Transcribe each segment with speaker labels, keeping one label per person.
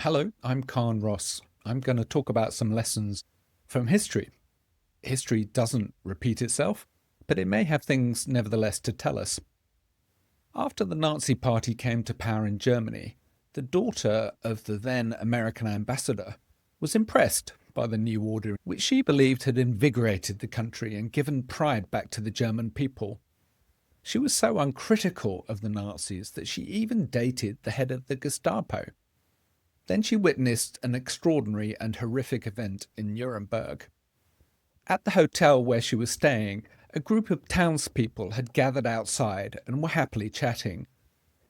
Speaker 1: Hello, I'm Khan Ross. I'm going to talk about some lessons from history. History doesn't repeat itself, but it may have things nevertheless to tell us. After the Nazi Party came to power in Germany, the daughter of the then American ambassador was impressed by the new order, which she believed had invigorated the country and given pride back to the German people. She was so uncritical of the Nazis that she even dated the head of the Gestapo. Then she witnessed an extraordinary and horrific event in Nuremberg. At the hotel where she was staying, a group of townspeople had gathered outside and were happily chatting.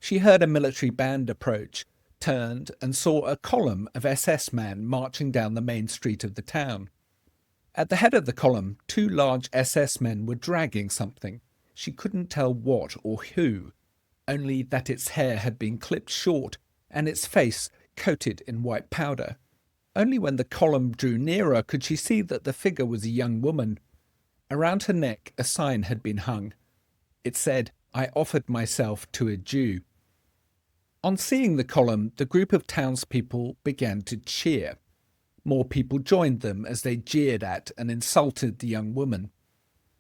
Speaker 1: She heard a military band approach, turned and saw a column of SS men marching down the main street of the town. At the head of the column, two large SS men were dragging something. She couldn't tell what or who, only that its hair had been clipped short and its face coated in white powder. Only when the column drew nearer could she see that the figure was a young woman. Around her neck a sign had been hung. It said, "I offered myself to a Jew." On seeing the column, the group of townspeople began to cheer. More people joined them as they jeered at and insulted the young woman.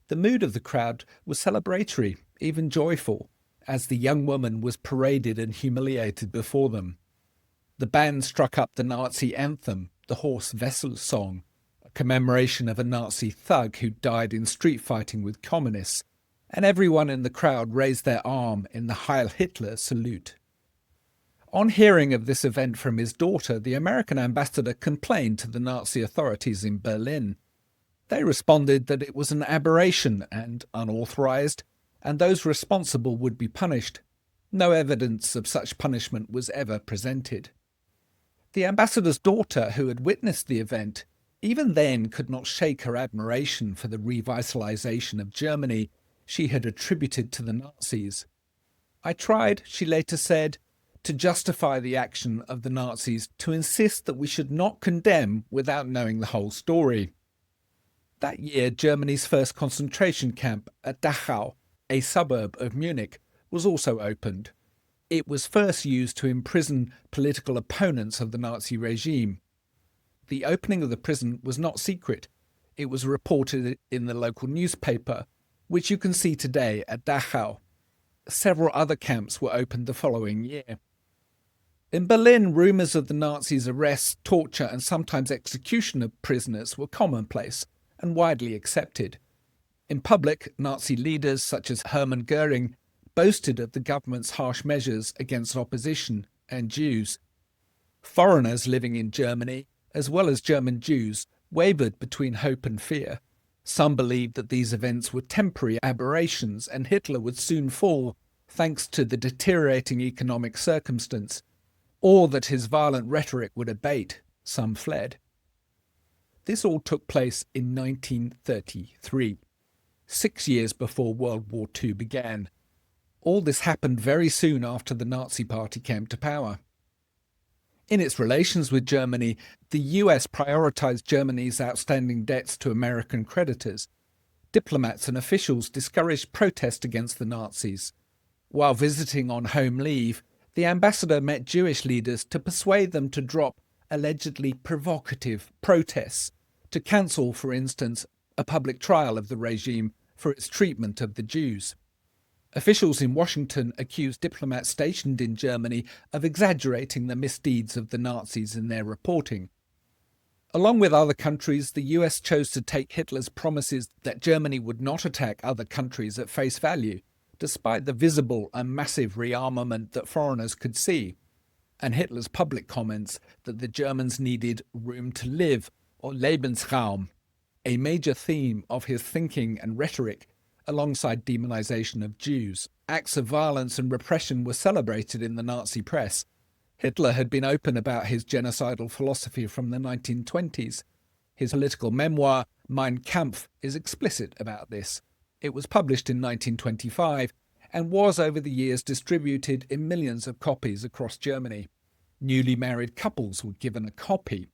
Speaker 1: The mood of the crowd was celebratory, even joyful, as the young woman was paraded and humiliated before them. The band struck up the Nazi anthem, the Horst Wessel song, a commemoration of a Nazi thug who died in street fighting with communists, and everyone in the crowd raised their arm in the Heil Hitler salute. On hearing of this event from his daughter, the American ambassador complained to the Nazi authorities in Berlin. They responded that it was an aberration and unauthorized, and those responsible would be punished. No evidence of such punishment was ever presented. The ambassador's daughter, who had witnessed the event, even then could not shake her admiration for the revitalization of Germany she had attributed to the Nazis. "I tried," she later said, "to justify the action of the Nazis, to insist that we should not condemn without knowing the whole story." That year, Germany's first concentration camp at Dachau, a suburb of Munich, was also opened. It was first used to imprison political opponents of the Nazi regime. The opening of the prison was not secret. It was reported in the local newspaper, which you can see today at Dachau. Several other camps were opened the following year. In Berlin, rumours of the Nazis' arrests, torture and sometimes execution of prisoners were commonplace and widely accepted. In public, Nazi leaders such as Hermann Goering boasted of the government's harsh measures against opposition and Jews. Foreigners living in Germany, as well as German Jews, wavered between hope and fear. Some believed that these events were temporary aberrations and Hitler would soon fall thanks to the deteriorating economic circumstance, or that his violent rhetoric would abate. Some fled. This all took place in 1933, 6 years before World War II began. All this happened very soon after the Nazi Party came to power. In its relations with Germany, the US prioritized Germany's outstanding debts to American creditors. Diplomats and officials discouraged protest against the Nazis. While visiting on home leave, the ambassador met Jewish leaders to persuade them to drop allegedly provocative protests, to cancel, for instance, a public trial of the regime for its treatment of the Jews. Officials in Washington accused diplomats stationed in Germany of exaggerating the misdeeds of the Nazis in their reporting. Along with other countries, the US chose to take Hitler's promises that Germany would not attack other countries at face value, despite the visible and massive rearmament that foreigners could see, and Hitler's public comments that the Germans needed room to live, or Lebensraum, a major theme of his thinking and rhetoric, alongside demonization of Jews. Acts of violence and repression were celebrated in the Nazi press. Hitler had been open about his genocidal philosophy from the 1920s. His political memoir, Mein Kampf, is explicit about this. It was published in 1925 and was over the years distributed in millions of copies across Germany. Newly married couples were given a copy.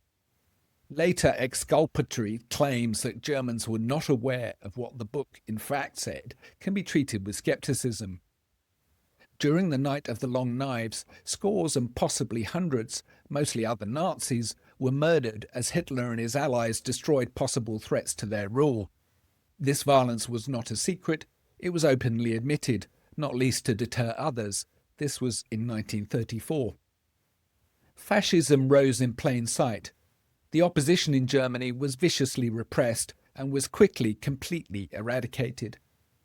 Speaker 1: Later exculpatory claims that Germans were not aware of what the book in fact said can be treated with skepticism. During the Night of the Long Knives, scores and possibly hundreds, mostly other Nazis, were murdered as Hitler and his allies destroyed possible threats to their rule. This violence was not a secret, it was openly admitted, not least to deter others. This was in 1934. Fascism rose in plain sight. The opposition in Germany was viciously repressed and was quickly, completely eradicated.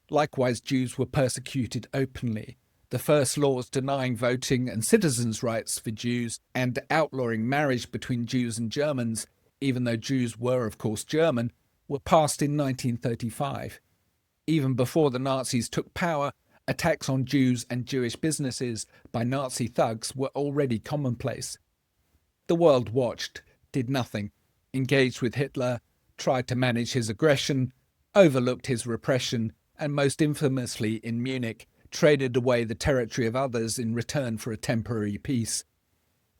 Speaker 1: Likewise, Jews were persecuted openly. The first laws denying voting and citizens' rights for Jews and outlawing marriage between Jews and Germans, even though Jews were, of course, German, were passed in 1935. Even before the Nazis took power, attacks on Jews and Jewish businesses by Nazi thugs were already commonplace. The world watched, did nothing, engaged with Hitler, tried to manage his aggression, overlooked his repression, and most infamously in Munich, traded away the territory of others in return for a temporary peace.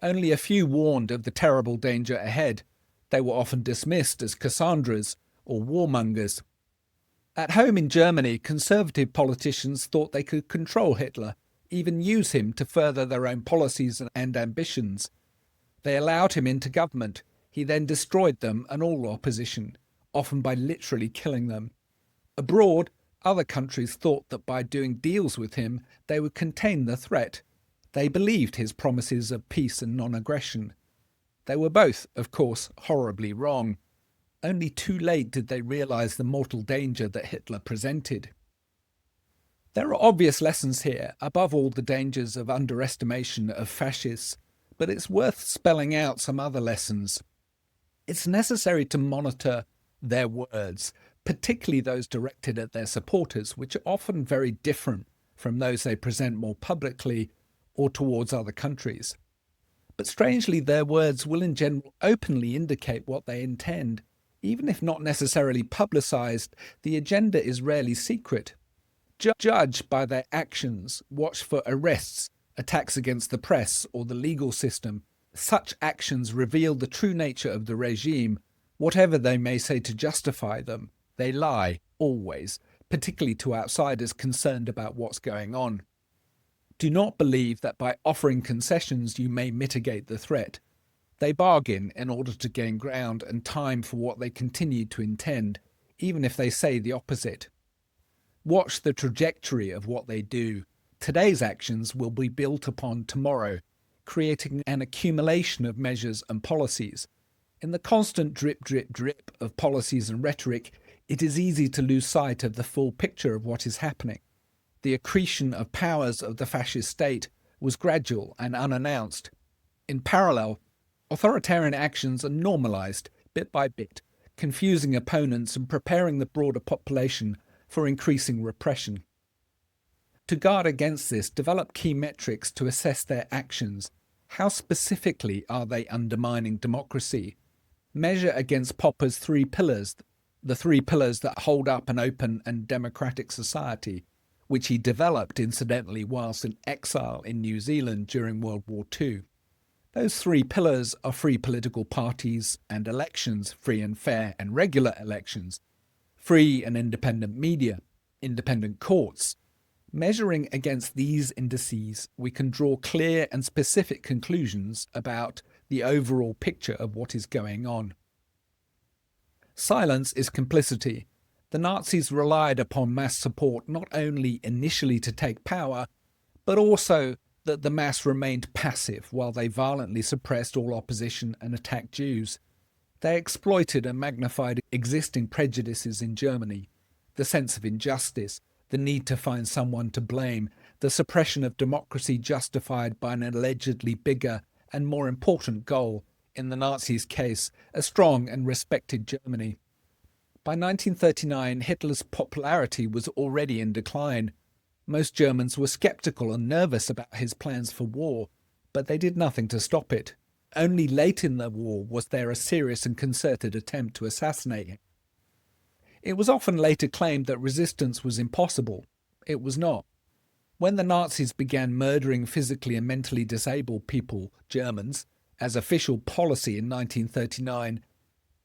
Speaker 1: Only a few warned of the terrible danger ahead. They were often dismissed as Cassandras or warmongers. At home in Germany, conservative politicians thought they could control Hitler, even use him to further their own policies and ambitions. They allowed him into government. He then destroyed them and all opposition, often by literally killing them. Abroad, other countries thought that by doing deals with him, they would contain the threat. They believed his promises of peace and non-aggression. They were both, of course, horribly wrong. Only too late did they realize the mortal danger that Hitler presented. There are obvious lessons here, above all the dangers of underestimation of fascists, but it's worth spelling out some other lessons. It's necessary to monitor their words, particularly those directed at their supporters, which are often very different from those they present more publicly or towards other countries. But strangely, their words will in general openly indicate what they intend. Even if not necessarily publicized, the agenda is rarely secret. Judge by their actions, watch for arrests, attacks against the press or the legal system. Such actions reveal the true nature of the regime. Whatever they may say to justify them, they lie, always, particularly to outsiders concerned about what's going on. Do not believe that by offering concessions you may mitigate the threat. They bargain in order to gain ground and time for what they continue to intend, even if they say the opposite. Watch the trajectory of what they do. Today's actions will be built upon tomorrow, creating an accumulation of measures and policies. In the constant drip, drip, drip of policies and rhetoric, it is easy to lose sight of the full picture of what is happening. The accretion of powers of the fascist state was gradual and unannounced. In parallel, authoritarian actions are normalized bit by bit, confusing opponents and preparing the broader population for increasing repression. To guard against this, develop key metrics to assess their actions. How specifically are they undermining democracy? Measure against Popper's three pillars, the three pillars that hold up an open and democratic society, which he developed, incidentally, whilst in exile in New Zealand during World War II. Those three pillars are free political parties and elections, free and fair and regular elections, free and independent media, independent courts. Measuring against these indices, we can draw clear and specific conclusions about the overall picture of what is going on. Silence is complicity. The Nazis relied upon mass support not only initially to take power, but also that the mass remained passive while they violently suppressed all opposition and attacked Jews. They exploited and magnified existing prejudices in Germany, the sense of injustice, the need to find someone to blame, the suppression of democracy justified by an allegedly bigger and more important goal, in the Nazis' case, a strong and respected Germany. By 1939, Hitler's popularity was already in decline. Most Germans were sceptical and nervous about his plans for war, but they did nothing to stop it. Only late in the war was there a serious and concerted attempt to assassinate him. It was often later claimed that resistance was impossible. It was not. When the Nazis began murdering physically and mentally disabled people, Germans, as official policy in 1939,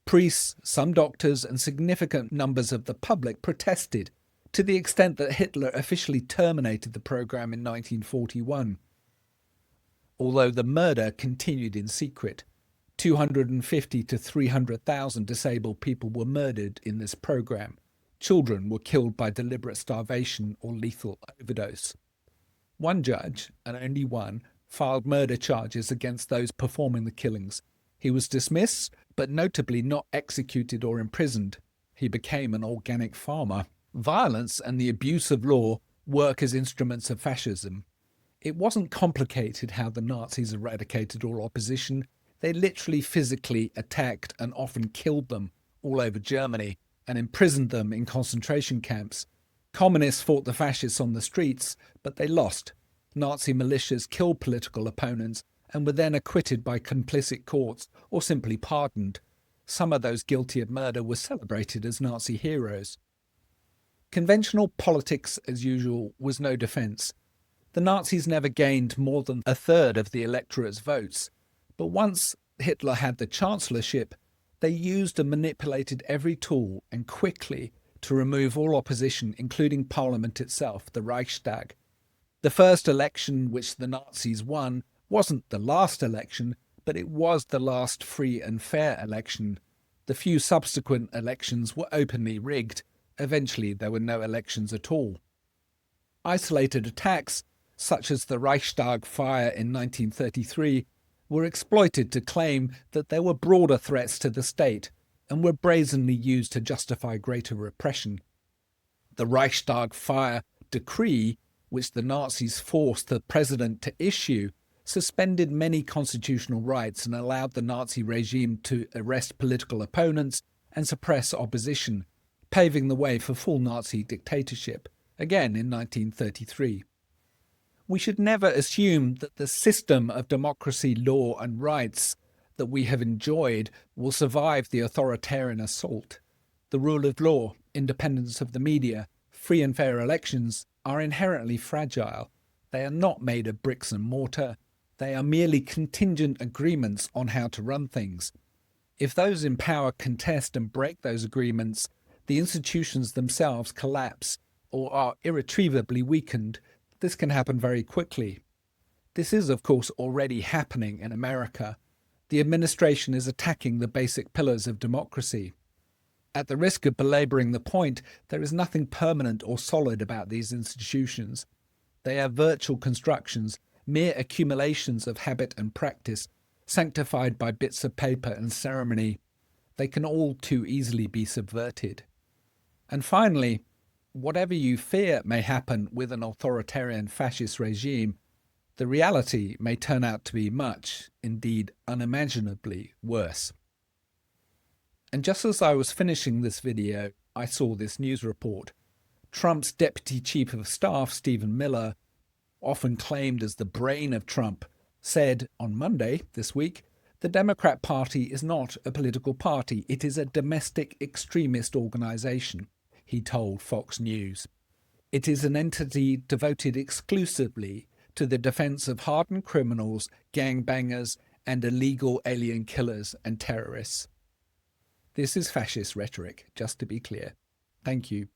Speaker 1: priests, some doctors, and significant numbers of the public protested, to the extent that Hitler officially terminated the program in 1941. Although the murder continued in secret, 250 to 300,000 disabled people were murdered in this program. Children were killed by deliberate starvation or lethal overdose. One judge, and only one, filed murder charges against those performing the killings. He was dismissed, but notably not executed or imprisoned. He became an organic farmer. Violence and the abuse of law work as instruments of fascism. It wasn't complicated how the Nazis eradicated all opposition. They literally physically attacked and often killed them all over Germany and imprisoned them in concentration camps. Communists fought the fascists on the streets, but they lost. Nazi militias killed political opponents and were then acquitted by complicit courts or simply pardoned. Some of those guilty of murder were celebrated as Nazi heroes. Conventional politics, as usual, was no defence. The Nazis never gained more than a third of the electorate's votes, but once Hitler had the chancellorship, they used and manipulated every tool and quickly to remove all opposition, including Parliament itself, the Reichstag. The first election which the Nazis won wasn't the last election, but it was the last free and fair election. The few subsequent elections were openly rigged. Eventually, there were no elections at all. Isolated attacks, such as the Reichstag fire in 1933, were exploited to claim that there were broader threats to the state and were brazenly used to justify greater repression. The Reichstag fire decree, which the Nazis forced the president to issue, suspended many constitutional rights and allowed the Nazi regime to arrest political opponents and suppress opposition, paving the way for full Nazi dictatorship, again in 1933. We should never assume that the system of democracy, law and rights that we have enjoyed will survive the authoritarian assault. The rule of law, independence of the media, free and fair elections are inherently fragile. They are not made of bricks and mortar. They are merely contingent agreements on how to run things. If those in power contest and break those agreements, the institutions themselves collapse or are irretrievably weakened. This can happen very quickly. This is, of course, already happening in America. The administration is attacking the basic pillars of democracy. At the risk of belaboring the point, there is nothing permanent or solid about these institutions. They are virtual constructions, mere accumulations of habit and practice, sanctified by bits of paper and ceremony. They can all too easily be subverted. And finally, whatever you fear may happen with an authoritarian fascist regime, the reality may turn out to be much, indeed unimaginably, worse. And just as I was finishing this video, I saw this news report. Trump's Deputy Chief of Staff, Stephen Miller, often claimed as the brain of Trump, said on Monday this week, the Democrat Party is not a political party. It is a domestic extremist organization, he told Fox News. It is an entity devoted exclusively to the defense of hardened criminals, gangbangers, and illegal alien killers and terrorists. This is fascist rhetoric, just to be clear. Thank you.